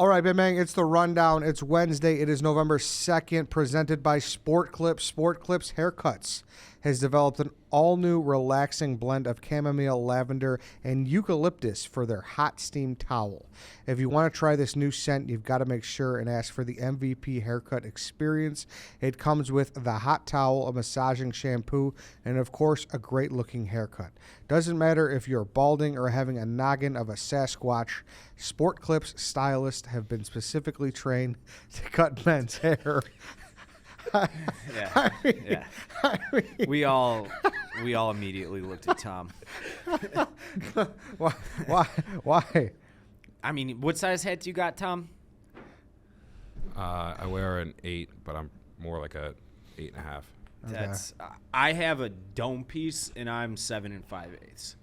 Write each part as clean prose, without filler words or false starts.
All right, Big Bang, it's the rundown. It's Wednesday. It is November 2nd, presented by Sport Clips. Sport Clips Haircuts has developed an all-new relaxing blend of chamomile, lavender, and eucalyptus for their hot steam towel. If you want to try this new scent, you've got to make sure and ask for the MVP haircut experience. It comes with the hot towel, a massaging shampoo, and, of course, a great-looking haircut. Doesn't matter if you're balding or having a noggin of a sasquatch, Sport Clips stylists have been specifically trained to cut men's hair. Yeah. We all immediately looked at Tom. Why? I mean, what size hat do you got, Tom? I wear an 8, but I'm more like a 8.5. That's I have a dome piece, and I'm 7 5/8.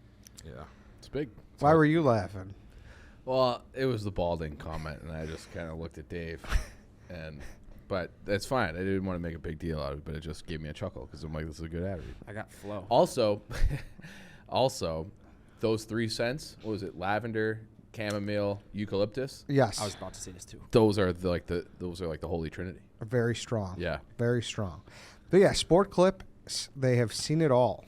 Yeah, It's big. Why were you laughing? Well, it was the balding comment, and I just kind of looked at Dave, but that's fine. I didn't want to make a big deal out of it, but it just gave me a chuckle because I'm like, this is a good attitude. I got flow. Also, those 3 scents, what was it? Lavender, chamomile, eucalyptus. Yes. I was about to say this too. Those are like the holy trinity. Very strong. Yeah. Very strong. But yeah, Sport Clips, they have seen it all.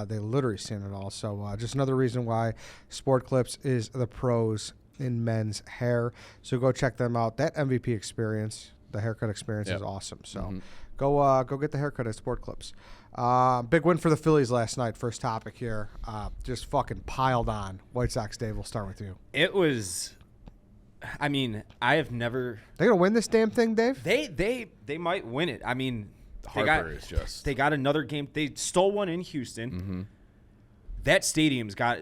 They literally seen it all. So just another reason why Sport Clips is the pros in men's hair. So go check them out. That MVP experience, the haircut experience, is awesome. So go get the haircut at Sport Clips. Big win for the Phillies last night. First topic here. Just fucking piled on. White Sox, Dave, we'll start with you. It was. I mean, I have never. They gonna win this damn thing, Dave? They might win it. I mean, They got another game. They stole one in Houston. Mm-hmm. That stadium's got.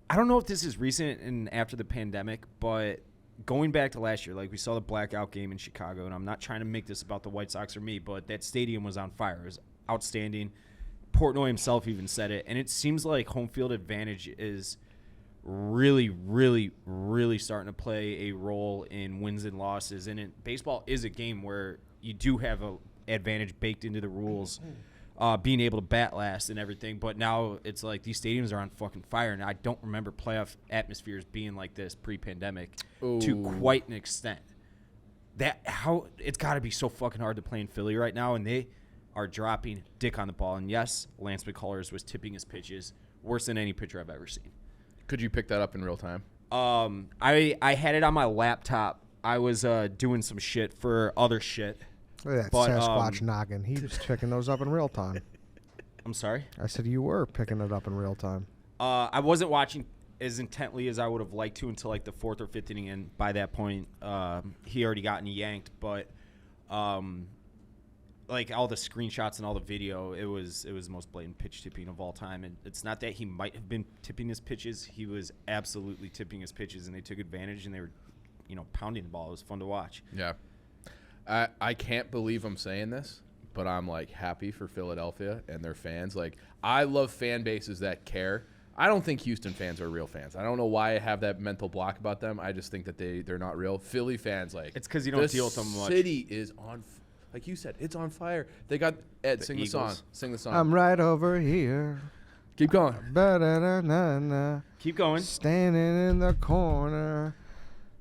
I don't know if this is recent and after the pandemic, but going back to last year, like we saw the blackout game in Chicago, and I'm not trying to make this about the White Sox or me, but that stadium was on fire. It was outstanding. Portnoy himself even said it, and it seems like home field advantage is really, really, really starting to play a role in wins and losses. And baseball is a game where you do have a advantage baked into the rules, being able to bat last and everything. But now it's like these stadiums are on fucking fire, and I don't remember playoff atmospheres being like this pre-pandemic to quite an extent. It's got to be so fucking hard to play in Philly right now, and they are dropping dick on the ball. And yes, Lance McCullers was tipping his pitches worse than any pitcher I've ever seen. Could you pick that up in real time? I had it on my laptop. I was doing some shit for other shit. Look at that Sasquatch noggin. He was picking those up in real time. I'm sorry? I said you were picking it up in real time. I wasn't watching as intently as I would have liked to until like the 4th or 5th inning, and by that point, he already gotten yanked. But like all the screenshots and all the video, it was the most blatant pitch tipping of all time. And it's not that he might have been tipping his pitches; he was absolutely tipping his pitches, and they took advantage and they were, pounding the ball. It was fun to watch. Yeah. I can't believe I'm saying this, but I'm like happy for Philadelphia and their fans. Like, I love fan bases that care. I don't think Houston fans are real fans. I don't know why I have that mental block about them. I just think that they're not real. Philly fans, like, it's because you don't deal with them much. The city is on, like you said, it's on fire. They got Ed, sing Eagles. the song. Sing the song. I'm right over here. Keep going. Ba-da-da-na-na. Keep going. Standing in the corner.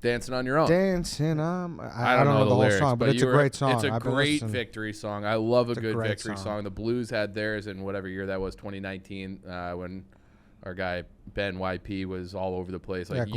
Dancing on your own. Dancing on. I don't know the whole lyrics, song, but it's a great song. It's a I've been great listening. victory song. I love a good victory song. song. The Blues had theirs in whatever year that was, 2019, when our guy Ben YP was all over the place. Like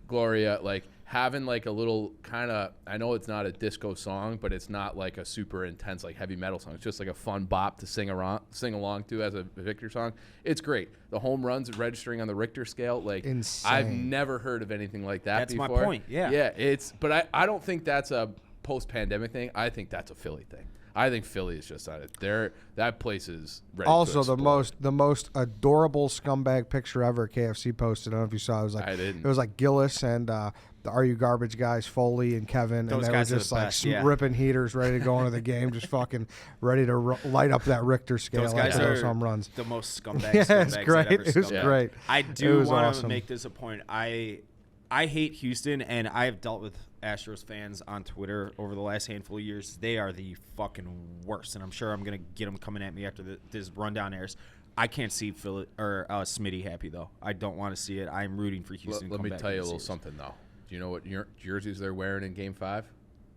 Gloria, like having like a little kind of, I know it's not a disco song, but it's not like a super intense like heavy metal song. It's just like a fun bop to sing along to as a victory song. It's great. The home runs registering on the Richter scale, like insane. I've never heard of anything like that before. That's my point. Yeah. Yeah, but I don't think that's a post-pandemic thing. I think that's a Philly thing. I think Philly is just on it. That place is ready also to explode. the most adorable scumbag picture ever. KFC posted. I don't know if you saw. It was like I didn't. It was like Gillis and the Are You Garbage guys, Foley and Kevin, Those and they guys were are just the like best, yeah. ripping heaters, ready to go into the game, just fucking ready to light up that Richter scale. Those guys after are those home runs. the most scumbag. Yeah, scumbags it's great. I've ever It was seen. great. I It do was want awesome. to make this a point. I hate Houston, and I have dealt with Astros fans on Twitter over the last handful of years. They are the fucking worst, and I'm sure I'm gonna get them coming at me after this rundown airs. I can't see Smitty happy though. I don't want to see it. I'm rooting for Houston. Let me tell you a little something though. Do you know what jerseys they're wearing in Game 5?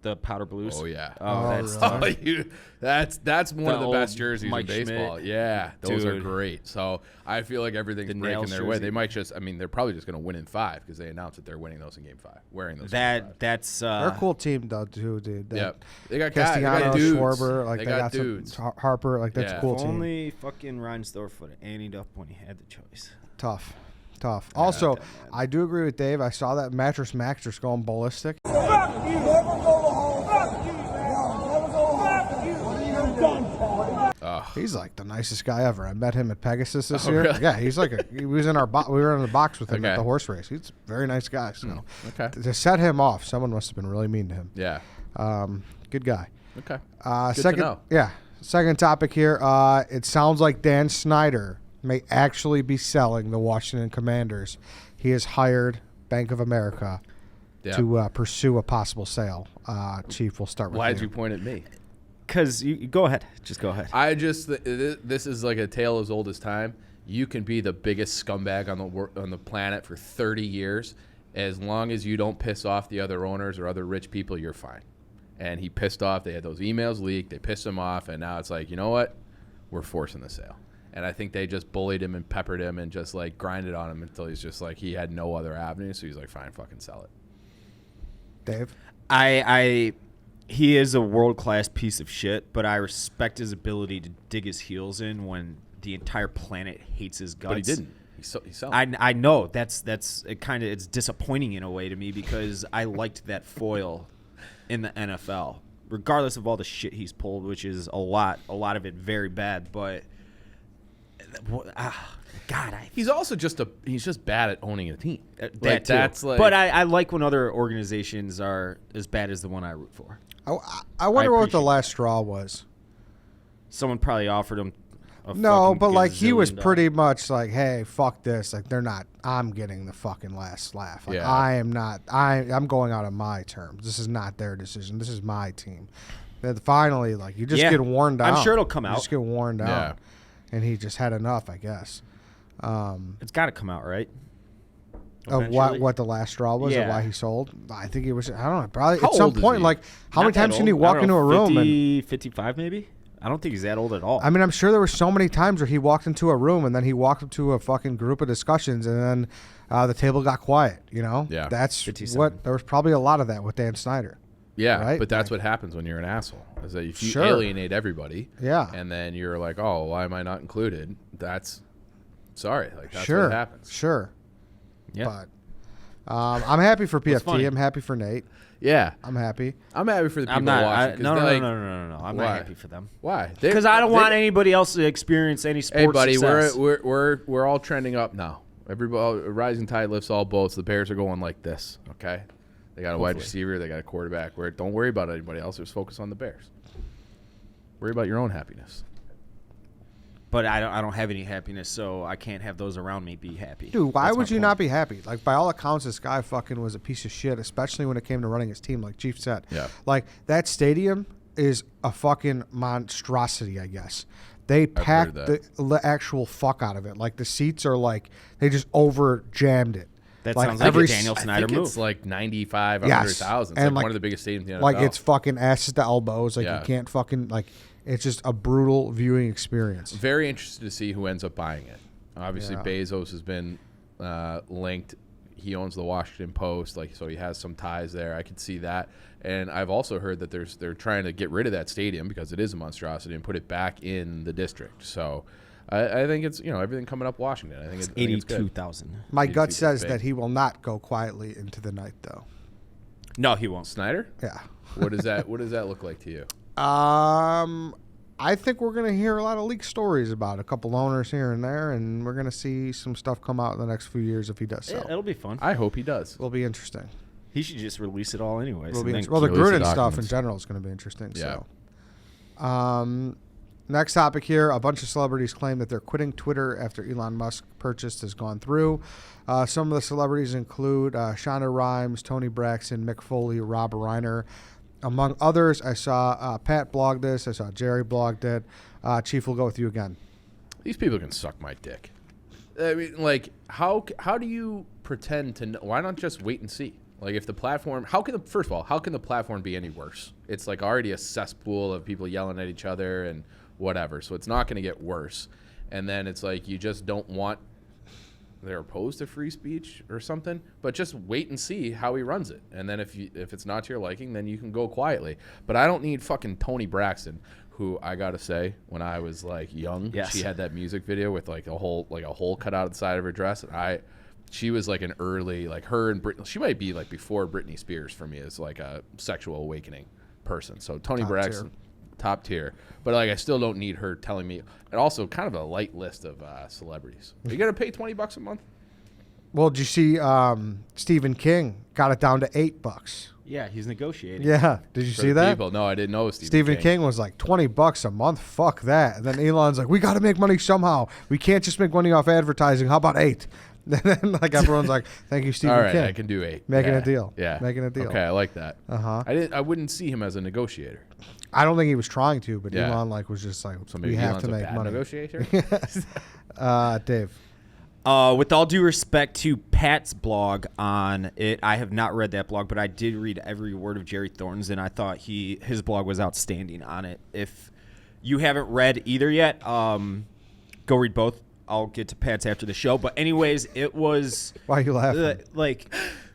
The powder blues. Oh yeah. Oh, that's really? That's one of the old best jerseys Mike in baseball. Schmidt. Yeah, those are Dude. great. So I feel like everything's The breaking Nails their way. jersey. They might just. I mean, they're probably just going to win in 5 because they announced that they're winning those in Game 5. Wearing those. in Game 5. That's They're a cool team though, too, dude. Yep. They got guys. They Castellanos, got dudes. Schwarber, like they they got dudes. some Harper, like that's Yeah. a cool if team. only fucking Ryan Storfoot ended up when he had the choice. Tough. Also, that man. I do agree with Dave. I saw that Mattress Max just going ballistic. Fuck you. Never go home. Fuck you, man. Never go home. Fuck you. You're done for. He's like the nicest guy ever. I met him at Pegasus this Oh, year. really? Yeah, he's like we was in our we were in the box with him at Okay. the horse race. He's a very nice guy. So Okay. to set him off, someone must have been really mean to him. Yeah. Good guy. Okay. Second, to know. yeah. Second topic here. It sounds like Dan Snyder may actually be selling the Washington Commanders. He has hired Bank of America Yeah. to pursue a possible sale. Chief, we'll start with Why'd you point at me? Because you go ahead. Just go ahead. I just this is like a tale as old as time. You can be the biggest scumbag on the planet for 30 years, as long as you don't piss off the other owners or other rich people, you're fine. And he pissed off. They had those emails leaked. They pissed him off, and now it's like, you know what? We're forcing the sale. And I think they just bullied him and peppered him and just like grinded on him until he's just like he had no other avenue. So he's like, fine, fucking sell it. Dave. He is a world-class piece of shit, but I respect his ability to dig his heels in when the entire planet hates his guts. But he didn't. He sold. I know that's it kind of it's disappointing in a way to me because I liked that foil in the NFL, regardless of all the shit he's pulled, which is a lot of it very bad. But God, He's also just he's just bad at owning a team. that too. That's like. But I like when other organizations are as bad as the one I root for. I wonder what the appreciate last straw was. Someone probably offered him. No, but like he was $1 pretty much like, hey, fuck this. Like they're not. I'm getting the fucking last laugh. Like Yeah. I am not. I'm going out on my terms. This is not their decision. This is my team. Then finally, like you just Yeah. get worn down. I'm sure it'll come You out. just get worn down. Yeah. And he just had enough, I guess. It's got to come out, right? Of Eventually. what the last straw was, or Yeah. why he sold. I think it was. I don't know. Probably How at some old is point. he? Like how many Not that times can he old. walk I don't into know, a room 50, and 55 maybe? I don't think he's that old at all. I mean, I'm sure there were so many times where he walked into a room and then he walked up to a fucking group of discussions and then the table got quiet, you know? Yeah. That's 57. what, there was probably a lot of that with Dan Snyder. Yeah, Right? but that's what happens when you're an asshole. Is that if you Sure. alienate everybody, Yeah. and then you're like, oh, why am I not included? That's sorry, like that's sure. what happens. Sure. yeah. But I'm happy for PFT. funny? I'm happy for Nate. Yeah, I'm happy. I'm happy for the people I'm not. watching. 'cause No. they're like, I'm Why? not happy for them. Why? Because I don't want anybody else to experience any sports Hey, buddy, success. we're all trending up now. Everybody, rising tide lifts all boats. The Bears are going like this. Okay, they got a wide receiver, they got a quarterback. Don't worry about anybody else. Just focus on the Bears. Worry about your own happiness. But I don't have any happiness, so I can't have those around me be happy. Dude, why That's my would you point. not be happy? Like, by all accounts, this guy fucking was a piece of shit, especially when it came to running his team, like Chief said. Yeah. Like, that stadium is a fucking monstrosity, I guess. They packed heard the actual fuck out of it. Like, the seats are like, they just over jammed it. That like sounds like a every Daniel I Snyder think move. it's like 95, Yes. 100,000. It's And, like like- one of the biggest stadiums in the NFL. Like, it's fucking asses to elbows. Like, Yeah. you can't fucking, like, it's just a brutal viewing experience. Very interested to see who ends up buying it. Obviously, Yeah. Bezos has been linked. He owns the Washington Post, like so he has some ties there. I could see that, and I've also heard that they're trying to get rid of that stadium because it is a monstrosity and put it back in the district. So I think it's everything coming up Washington. I think it's 82,000. My gut It's says big. that he will not go quietly into the night, though. No, he won't. Snyder. Yeah. What does that look like to you? I think we're going to hear a lot of leaked stories about a couple owners here and there, and we're going to see some stuff come out in the next few years if he does Yeah, so. it'll be fun. I hope he does. It'll be interesting. He should just release it all anyways. It'll be and then well, the release the Gruden stuff in documents. general is going to be interesting. Yeah. So, next topic here: a bunch of celebrities claim that they're quitting Twitter after Elon Musk purchase has gone through. Some of the celebrities include Shonda Rhimes, Tony Braxton, Mick Foley, Rob Reiner. Among others, I saw Pat blog this. I saw Jerry blogged it. Chief, will go with you again. These people can suck my dick. I mean, like, how do you pretend to know? Why not just wait and see? Like if the platform, first of all, how can the platform be any worse? It's like already a cesspool of people yelling at each other and whatever. So it's not going to get worse. And then it's like you just don't want, they're opposed to free speech or something, but just wait and see how he runs it. And then if it's not to your liking, then you can go quietly. But I don't need fucking Toni Braxton, who I gotta say, when I was like young, she had that music video with like a hole cut out of the side of her dress. And she was like an early, like her and Britney, she might be like before Britney Spears for me as like a sexual awakening person. So Toni Braxton, top tier. But like I still don't need her telling me. And also kind of a light list of celebrities. Are you gonna pay $20 a month? Well, did you see Stephen King got it down to $8? Yeah, he's negotiating. Yeah, did you see that? People. No, I didn't know Stephen King was like $20 a month. Fuck that. And then Elon's like, we got to make money somehow. We can't just make money off advertising. How about $8? And then like everyone's like, thank you, Stephen All right, King. I can do $8. Making a deal. Yeah, making a deal. Okay, I like that. Uh-huh. I wouldn't see him as a negotiator. I don't think he was trying to, but Elon like was just like, so we maybe have Elon's to a make bad money. Negotiator. Dave. With all due respect to Pat's blog on it, I have not read that blog, but I did read every word of Jerry Thornton's, and I thought his blog was outstanding on it. If you haven't read either yet, go read both. I'll get to Pat's after the show. But anyways, it was... Why are you laughing?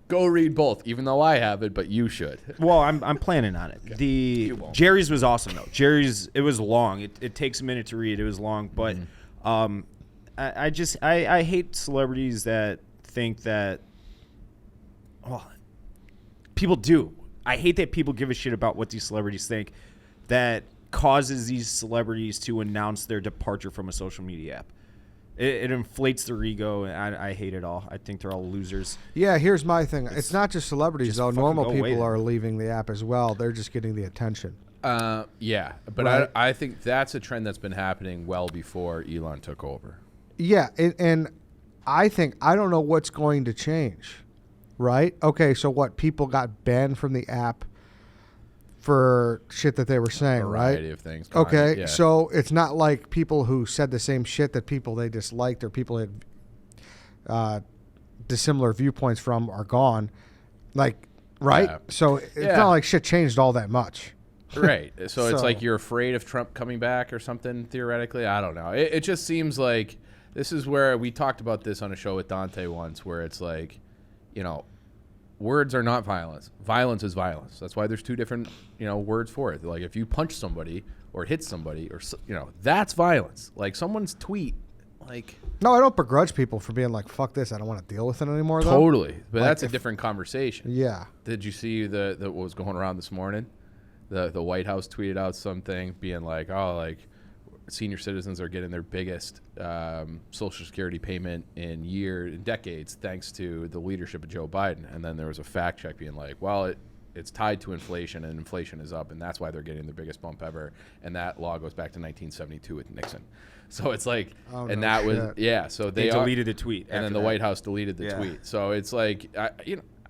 Go read both, even though I haven't, but you should. Well, I'm planning on it. Okay. Jerry's was awesome, though. Jerry's, it was long. It takes a minute to read. It was long, but... I hate celebrities that think that, well, people do. I hate that people give a shit about what these celebrities think that causes these celebrities to announce their departure from a social media app. It inflates their ego, and I hate it all. I think they're all losers. Yeah, here's my thing. It's not just celebrities, though. Normal people then. are leaving the app as well. They're just getting the attention. Yeah, but right. I think that's a trend that's been happening well before Elon took over. Yeah, and I don't know what's going to change, right? Okay, so what, people got banned from the app for shit that they were saying, right? A variety of things. Okay, yeah. So it's not like people who said the same shit that people they disliked or people had dissimilar viewpoints from are gone, like, right? Yeah. So it's not like shit changed all that much. Right. So it's like you're afraid of Trump coming back or something, theoretically. I don't know. It just seems like this is where we talked about this on a show with Dante once, where it's like, words are not violence. Violence is violence. That's why there's two different, words for it. Like if you punch somebody or hit somebody or, that's violence. Like someone's tweet, like. No, I don't begrudge people for being like, fuck this. I don't want to deal with it anymore, though. Totally. But like that's a different conversation. Yeah. Did you see the what was going around this morning? The White House tweeted out something being like, senior citizens are getting their biggest Social Security payment in decades thanks to the leadership of Joe Biden. And then there was a fact check being like, well, it's tied to inflation, and inflation is up, and that's why they're getting their biggest bump ever. And that law goes back to 1972 with Nixon. So it's like, so they deleted the tweet. And then the White House deleted the tweet. So it's like,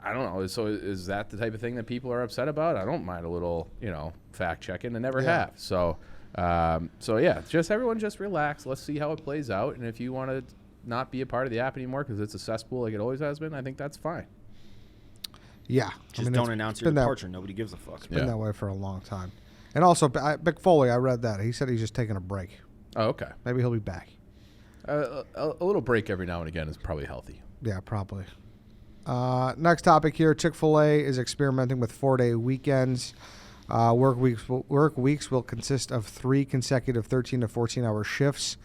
I don't know. So is that the type of thing that people are upset about? I don't mind a little, fact checking, and never have. So, just everyone just relax. Let's see how it plays out. And if you want to not be a part of the app anymore because it's a cesspool like it always has been, I think that's fine. Yeah. Just don't announce your departure. Nobody gives a fuck. It's been that way for a long time. And also, Mick Foley, I read that. He said he's just taking a break. Oh, okay. Maybe he'll be back. A little break every now and again is probably healthy. Yeah, probably. Next topic here. Chick-fil-A is experimenting with 4-day weekends. Work weeks will consist of 3 consecutive 13 to 14-hour shifts.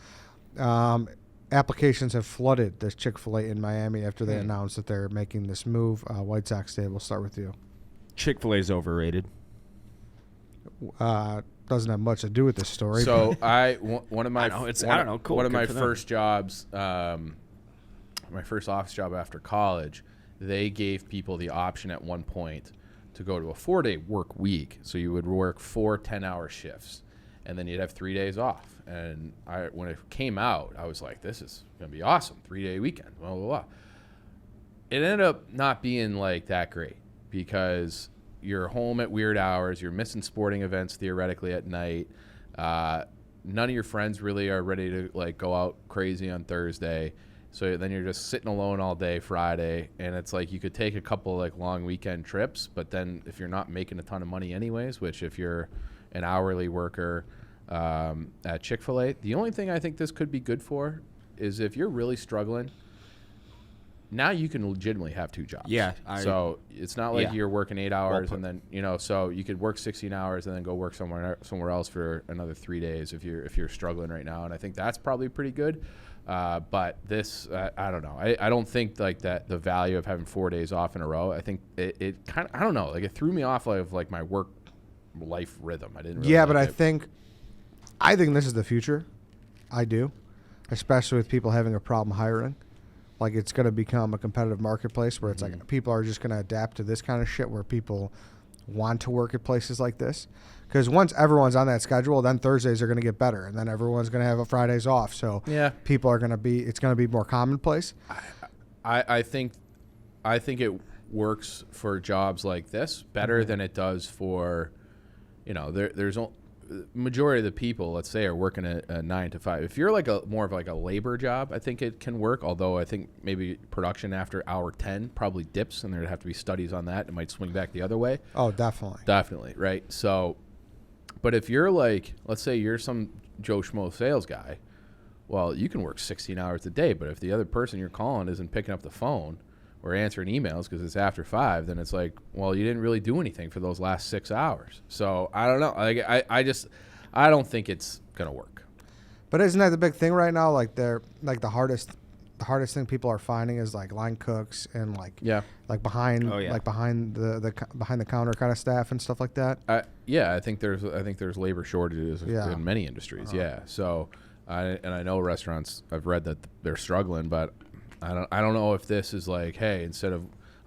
Applications have flooded this Chick-fil-A in Miami after they announced that they're making this move. White Sox Dave, we'll start with you. Chick-fil-A is overrated. Doesn't have much to do with this story. So one of my cool. One of my Good for first jobs, my first office job after college, they gave people the option at one point to go to a 4-day work week. So you would work 4 10-hour shifts, and then you'd have 3 days off. And when it came out, I was like, this is going to be awesome. 3-day weekend, blah, blah, blah. It ended up not being like that great because you're home at weird hours. You're missing sporting events theoretically at night. None of your friends really are ready to like go out crazy on Thursday. So then you're just sitting alone all day Friday, and it's like you could take a couple like long weekend trips, but then if you're not making a ton of money anyways, which if you're an hourly worker at Chick-fil-A, the only thing I think this could be good for is if you're really struggling. Now you can legitimately have 2 jobs. Yeah. So it's not like you're working 8 hours Well and then, you know, so you could work 16 hours and then go work somewhere else for another 3 days if you're struggling right now. And I think that's probably pretty good. But this, I don't know. I don't think like that the value of having 4 days off in a row. I think it kind of, I don't know, like it threw me off of like my work life rhythm. I didn't really Yeah, like but it. I think this is the future. I do, especially with people having a problem hiring. Like it's going to become a competitive marketplace where it's like people are just going to adapt to this kind of shit where people want to work at places like this. Because once everyone's on that schedule, then Thursdays are going to get better, and then everyone's going to have a Fridays off. So people are going to be, it's going to be more commonplace. I think it works for jobs like this better than it does for, you know, there's majority of the people, let's say, are working a 9 to 5. If you're like more of like a labor job, I think it can work. Although I think maybe production after hour 10 probably dips, and there'd have to be studies on that. It might swing back the other way. Oh, definitely. Definitely, right? So, but if you're like, let's say you're some Joe Schmo sales guy, well, you can work 16 hours a day, but if the other person you're calling isn't picking up the phone or answering emails because it's after 5, then it's like, well, you didn't really do anything for those last 6 hours. So I don't know. Like I don't think it's gonna work. But isn't that the big thing right now? Like the hardest thing people are finding is like line cooks and like behind the behind the counter kind of staff and stuff like that. I think there's labor shortages in many industries. So I know restaurants, I've read that they're struggling, but I don't know if this is like, hey,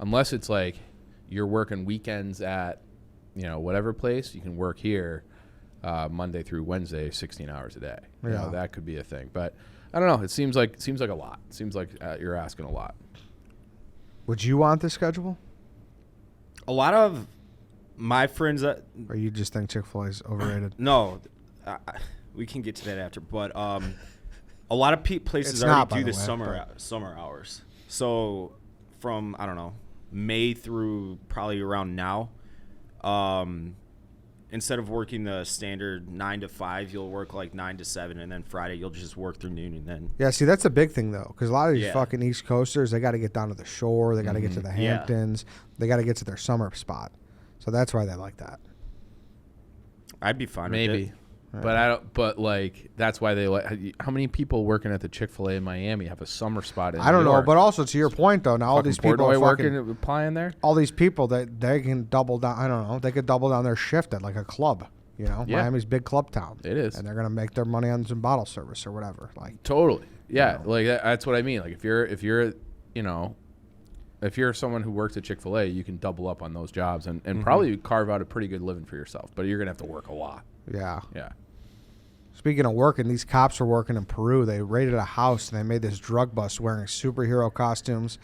unless it's like you're working weekends at, you know, whatever place, you can work here Monday through Wednesday, 16 hours a day. You know, that could be a thing. But I don't know. It seems like a lot. It seems like you're asking a lot. Would you want this schedule? A lot of my friends or you just think Chick-fil-A is overrated? No, we can get to that after. But a lot of places already do the summer hours. So from, I don't know, May through probably around now, instead of working the standard 9 to 5, you'll work like 9 to 7, and then Friday you'll just work through noon, and then. Yeah, see, that's a big thing though, because a lot of these fucking East Coasters, they got to get down to the shore, they got to get to the Hamptons, they got to get to their summer spot, so that's why they like that. I'd be fine with it. But I don't. But like that's why they like. How many people working at the Chick-fil-A in Miami have a summer spot in I don't New know, York? but also to your point though, now all these people are working applying there. All these people that they can double down. I don't know. They could double down their shift at like a club. You know, Miami's big club town. It is, and they're gonna make their money on some bottle service or whatever. Like totally, yeah. You know. Like that's what I mean. Like if you're, you know, if you're someone who works at Chick-fil-A, you can double up on those jobs and probably carve out a pretty good living for yourself. But you're gonna have to work a lot. Yeah. Yeah. Speaking of working, these cops were working in Peru. They raided a house and they made this drug bust wearing superhero costumes.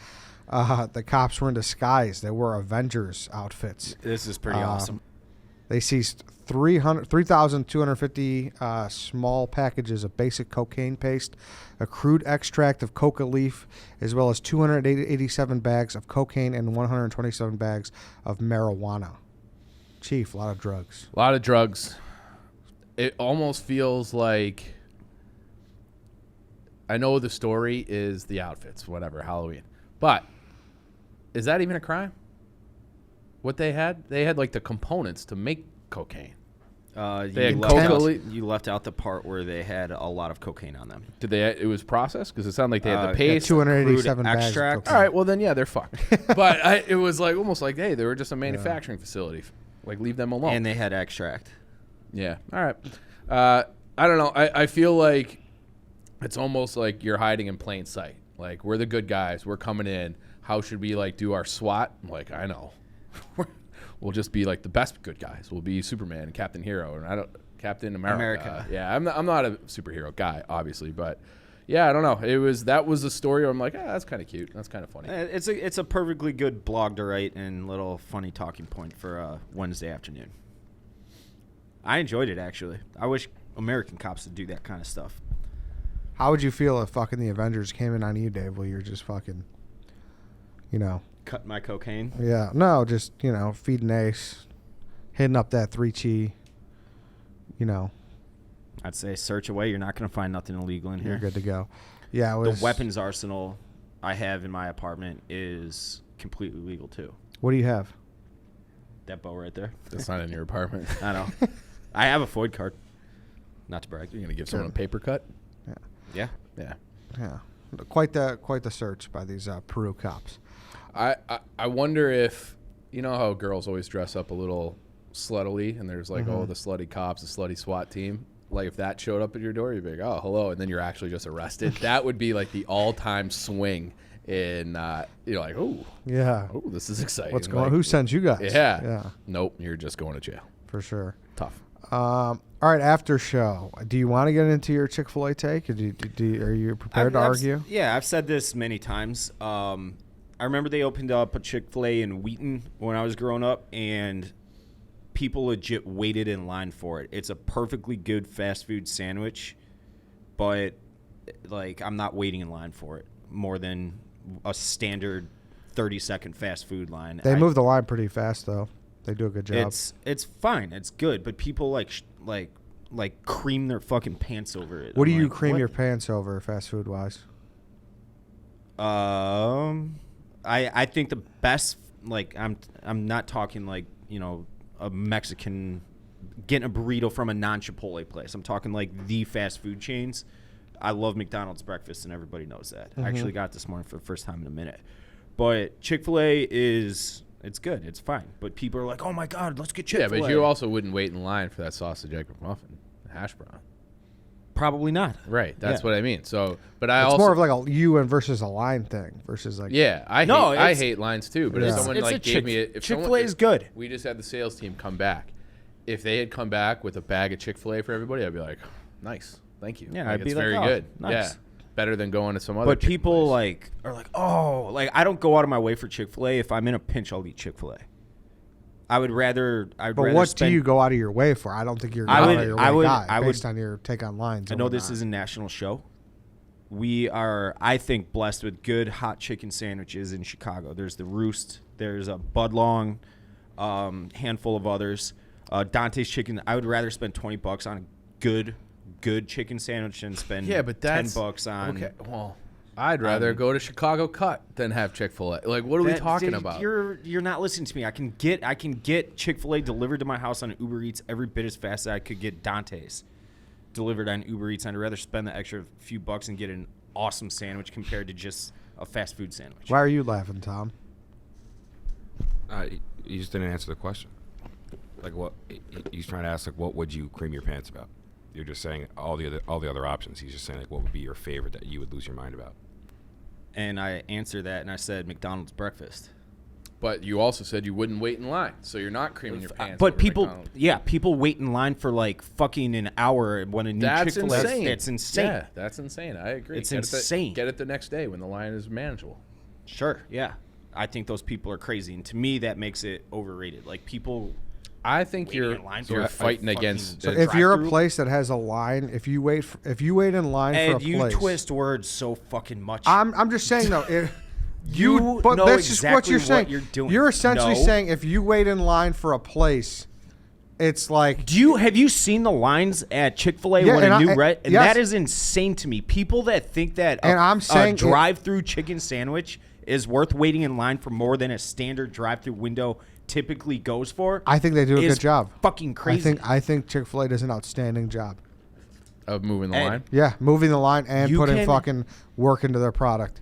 The cops were in disguise. They wore Avengers outfits. This is pretty awesome. They seized 3,250 small packages of basic cocaine paste, a crude extract of coca leaf, as well as 287 bags of cocaine and 127 bags of marijuana. Chief, a lot of drugs. A lot of drugs. It almost feels like, I know the story is the outfits, whatever, Halloween. But is that even a crime? What they had like the components to make cocaine. You left out the part where they had a lot of cocaine on them. Did they? It was processed because it sounded like they had the paste, 287 bags extract. of cocaine. All right, well then yeah, they're fucked. But it was like almost like, hey, they were just a manufacturing facility. Like leave them alone. And they had extract. Yeah. All right. I don't know. I feel like it's almost like you're hiding in plain sight. Like we're the good guys. We're coming in. How should we like do our SWAT? I'm like, I know. We'll just be like the best good guys. We'll be Superman and Captain Hero and Captain America. Yeah. I'm not a superhero guy, obviously, but yeah, I don't know. That was a story where I'm like, that's kind of cute. That's kind of funny. It's a perfectly good blog to write and little funny talking point for Wednesday afternoon. I enjoyed it, actually. I wish American cops would do that kind of stuff. How would you feel if fucking the Avengers came in on you, Dave, while you're just fucking, Cut my cocaine. Yeah. No, just, feeding Ace, hitting up that 3-chi, I'd say search away. You're not going to find nothing illegal in here. You're good to go. Yeah. The weapons arsenal I have in my apartment is completely legal, too. What do you have? That bow right there. That's not in your apartment. I know. I have a Floyd card. Not to brag. You're going to give someone a paper cut? Yeah. Yeah. Yeah. Quite the search by these Peru cops. I wonder if, you know how girls always dress up a little sluttily and there's like, the slutty cops, the slutty SWAT team. Like if that showed up at your door, you'd be like, oh, hello. And then you're actually just arrested. That would be like the all-time swing in, you're like, oh, yeah. Oh, this is exciting. What's going on? Like, Who sent you guys? Yeah. Yeah. Nope. You're just going to jail. For sure. Tough. All right, after show, do you want to get into your Chick-fil-A take? Or are you prepared to argue? Yeah, I've said this many times. I remember they opened up a Chick-fil-A in Wheaton when I was growing up, and people legit waited in line for it. It's a perfectly good fast food sandwich, but like I'm not waiting in line for it more than a standard 30-second fast food line. They move the line pretty fast, though. They do a good job. It's fine. It's good, but people like cream their fucking pants over it. What do you cream your pants over, fast food wise? I think the best, like I'm not talking like a Mexican getting a burrito from a non-Chipotle place. I'm talking like the fast food chains. I love McDonald's breakfast, and everybody knows that. I actually got it this morning for the first time in a minute. But Chick-fil-A it's good. It's fine. But people are like, oh, my God, let's get Chick-fil-A. Yeah, but you also wouldn't wait in line for that sausage, egg, McMuffin, hash brown. Probably not. Right. That's what I mean. So, but it's more of like a you and versus a line thing versus like. Yeah, I hate lines too. But if someone gave me if Chick-fil-A is good. We just had the sales team come back. If they had come back with a bag of Chick-fil-A for everybody, I'd be like, nice, thank you. Yeah, like, I'd be it's like, very oh, good. nice. Yeah, better than going to some other. But people Chick-fil-A's. are like, oh, like I don't go out of my way for Chick-fil-A. If I'm in a pinch, I'll eat Chick-fil-A. I would rather. But what do you go out of your way for? I don't think you're going out of your way guy based on your take on lines. I know this is a national show. We are, I think, blessed with good hot chicken sandwiches in Chicago. There's the Roost. There's a Bud Long, handful of others. Dante's Chicken. I would rather spend $20 on a good chicken sandwich and spend $10 on. Okay, well, I'd rather go to Chicago Cut than have Chick-fil-A. Like, what are we talking about? You're not listening to me. I can get Chick-fil-A delivered to my house on Uber Eats every bit as fast as I could get Dante's delivered on Uber Eats. I'd rather spend the extra few bucks and get an awesome sandwich compared to just a fast food sandwich. Why are you laughing, Tom? You just didn't answer the question. Like what? He's trying to ask like, what would you cream your pants about? You're just saying all the other options. He's just saying like, what would be your favorite that you would lose your mind about? And I answered that, and I said McDonald's breakfast. But you also said you wouldn't wait in line, so you're not creaming your pants. But over people, McDonald's. people wait in line for like fucking an hour when a new Chick-fil-A. Insane. It's insane. Yeah, that's insane. I agree. It's insane. Get it the next day when the line is manageable. Sure, yeah. I think those people are crazy, and to me, that makes it overrated. Like people. I think you're fighting against. So if you're a place that has a line, if you wait in line for a place, you twist words so fucking much. I'm just saying though. But that's exactly just what you're saying. You're doing. You're essentially saying if you wait in line for a place, it's like. Have you seen the lines at Chick-fil-A when a new yes. That is insane to me. People that think that a drive-through chicken sandwich is worth waiting in line for more than a standard drive-through window typically goes for. I think they do a good job. Fucking crazy. I think Chick-fil-A does an outstanding job of moving the line. Yeah, moving the line and putting fucking work into their product.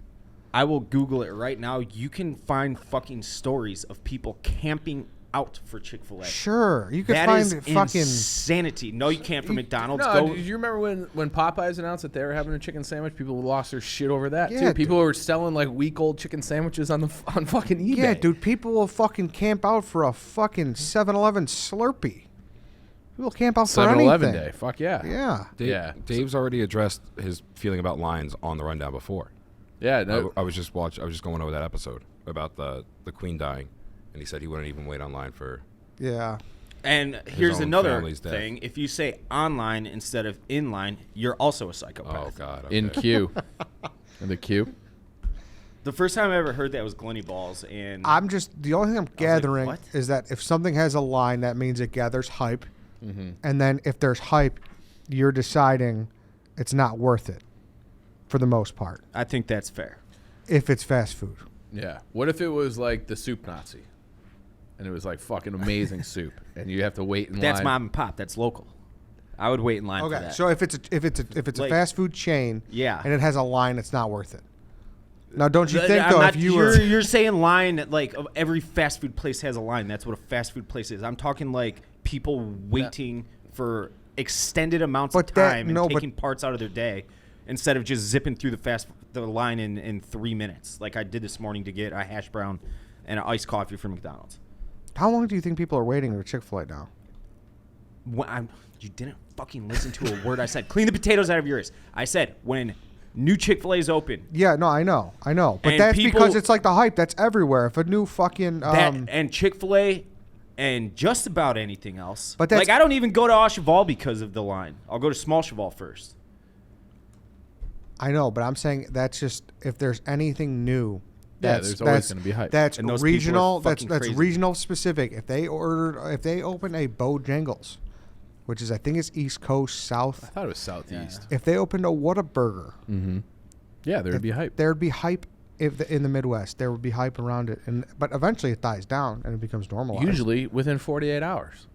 I will Google it right now. You can find fucking stories of people camping out for Chick-fil-A. Sure, you can that find is fucking insanity. No, you can't for McDonald's. No, do you remember when Popeyes announced that they were having a chicken sandwich? People lost their shit over that too. People were selling like week-old chicken sandwiches on fucking eBay. Yeah, dude, people will fucking camp out for a fucking 7-Eleven Slurpee. People camp out for anything. 7-Eleven day. Fuck yeah. Yeah. Dave's already addressed his feeling about lines on the rundown before. Yeah, no. I was just going over that episode about the queen dying, and he said he wouldn't even wait online for. Yeah. And here's own another family's death. thing. If you say online instead of in line, you're also a psychopath. Oh God. Okay. In queue. In the queue. The first time I ever heard that was Glenny Balls, and The only thing I'm gathering "What?" is that if something has a line, that means it gathers hype. Mm-hmm. And then if there's hype, you're deciding it's not worth it for the most part, I think that's fair. if it's fast food. Yeah. What if it was like the soup Nazi? And it was like fucking amazing soup. And you have to wait in That's line. mom and pop. That's local. I would wait in line for Okay, that. so if it's a Like- fast food chain, Yeah. and it has a line, it's not worth it. Now, don't you Th- think I'm though? not- If you were you're saying line like every fast food place has a line. That's what a fast food place is. I'm talking like people waiting for extended amounts of But that- time and no, but- taking parts out of their day instead of just zipping through the line in 3 minutes, like I did this morning to get a hash brown and an iced coffee from McDonald's. how long do you think people are waiting at Chick-fil-A now? You didn't fucking listen to a word I said. Clean the potatoes out of yours. I said when new Chick-fil-A's open. Yeah, no, I know, but And that's people- because it's like the hype. That's everywhere. If a new fucking And Chick-fil-A and just about anything else. But that's- like I don't even go to Au Cheval because of the line. I'll go to Small Cheval first. I know, but I'm saying that's just if there's anything new. Yeah, That's, there's always that's- gonna be hype. That's And those people are regional. That's fucking that's crazy. regional specific. If they open a Bojangles, which is I think it's East Coast I South. thought it was Southeast. If they opened a Whataburger, Mm-hmm. Yeah, there would be hype. there'd be hype. In the Midwest, there would be hype around it, but eventually it dies down and it becomes normalized. Usually within 48 hours.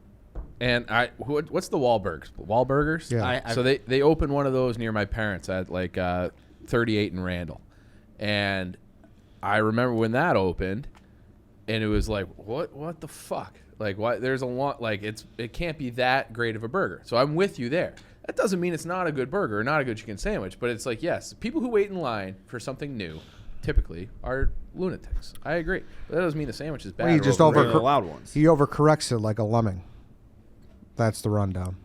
And what's the Wahlbergs? Wahlburgers? Yeah. I- So they opened one of those near my parents at like 38 in Randall. And I remember when that opened and it was like, what the fuck? Like why there's a lot like it can't be that great of a burger. So I'm with you there. That doesn't mean it's not a good burger or not a good chicken sandwich, but it's like, yes, people who wait in line for something new typically are lunatics. I agree. But that doesn't mean the sandwich is bad. Well, you or just overrated. The loud ones. He overcorrects it like a lemming. That's the rundown.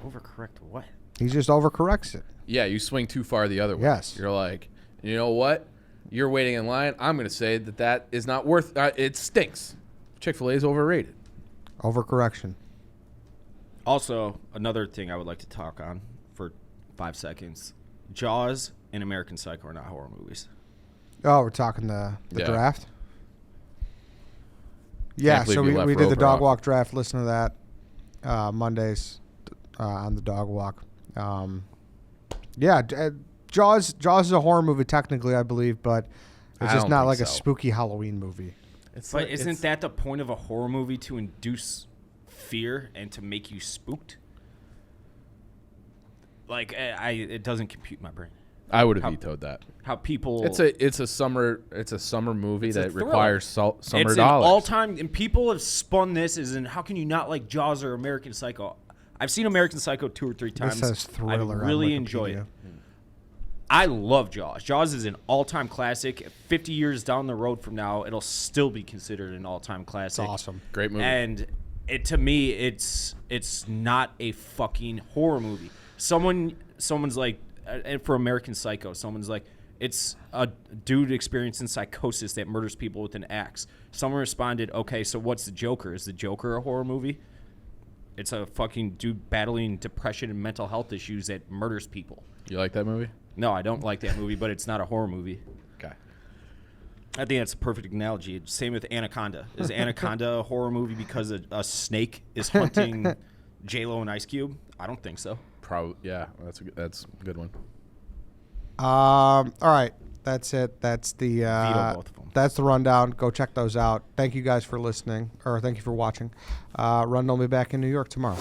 Overcorrect what? He just overcorrects it. Yeah, you swing too far the other way. Yes. You're like, you know what? You're waiting in line. I'm going to say that is not worth it stinks. Chick-fil-A is overrated. Overcorrection. Also, another thing I would like to talk on for 5 seconds. Jaws and American Psycho are not horror movies. Oh, we're talking the Yeah. draft. Yeah, believe so you left we did the Roper dog off. walk draft. Listen to that Mondays on the dog walk. Jaws is a horror movie technically, I believe, but it's I just don't not think like a so. spooky Halloween movie. But isn't that the point of a horror movie, to induce fear and to make you spooked? Like it doesn't compute in my brain. I would have How- vetoed that. How people It's a summer movie It's a that thriller. requires summer it's dollars. an all-time, and people have spun this as in how can you not like Jaws or American Psycho? I've seen American Psycho 2 or 3 times. This says thriller. I really on enjoy it. Wikipedia. I love Jaws. Jaws is an all-time classic. 50 years down the road from now, it'll still be considered an all-time classic. It's awesome. Great movie. And to me, it's not a fucking horror movie. Someone's like, and for American Psycho, someone's like, it's a dude experiencing psychosis that murders people with an axe. Someone responded, okay, so what's the Joker? Is the Joker a horror movie? It's a fucking dude battling depression and mental health issues that murders people. You like that movie? No, I don't like that movie, but it's not a horror movie. Okay. I think that's a perfect analogy. Same with Anaconda. Is Anaconda a horror movie because a snake is hunting J-Lo and Ice Cube? I don't think so. Probably. Yeah, that's a good one. All right, that's it. That's the Veto both of them. that's the rundown. Go check those out. Thank you guys for listening, or thank you for watching. Rundown will be back in New York tomorrow.